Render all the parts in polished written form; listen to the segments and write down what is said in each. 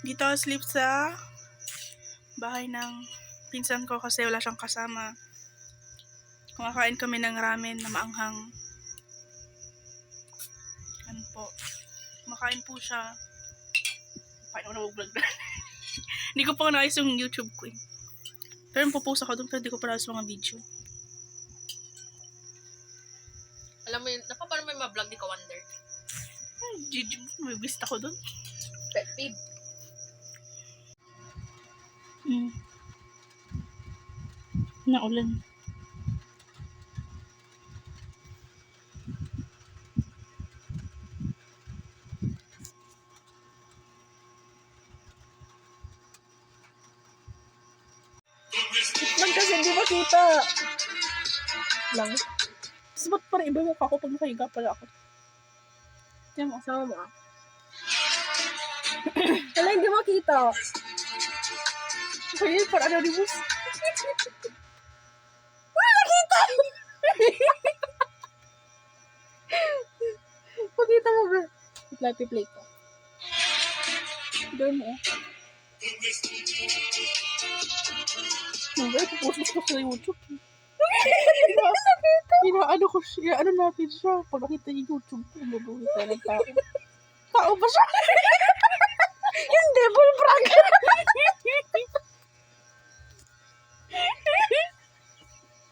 Dito ako sleep sa bahay ng pinsan ko kasi wala siyang kasama. Kumakain kami ng ramen na maanghang. Ano po. Kumakain po siya. Paano na mag-vlog na? Hindi ko pa naayos yung YouTube ko eh. Pero pupost ako doon pero hindi ko pa naayos mga video. Alam mo yun, napapanood mo yung mga vlog ni Kawander? Gigi, may bista ko doon. Pet peeve. Naulan. Itlog kasi hindi makita. Lang. Tapos ba't parang iba yung mukha ko pag nakahiga pala ako? Tiyan mo. Sama mo ah. Wala, hindi makita. Kaya parang ano ni boss? Wala nakita! Pakita mo ba? Play ko. Doon mo. Pupost ko sa YouTube. Inaano ko siya. Ano natin siya? Pag nakita niya YouTube, mabuhay tayo ng tao. Tao ba siya? Yung devil prank!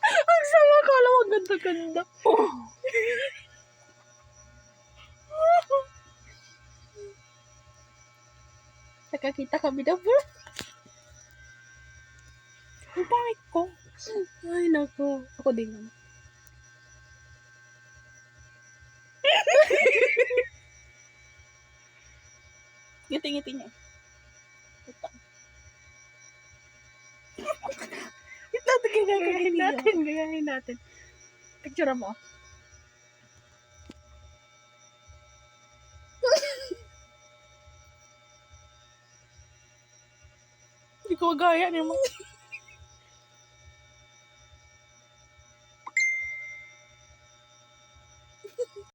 Ang sama ko, alam mo, ganda-ganda. Nakakita kami na po. Ang pangit ko. Ay, nako. Ako din naman. Ngiti-ngiti niya. Ito. Ito, gagahin natin. Picture mo. Hindi ko gaya niya mo.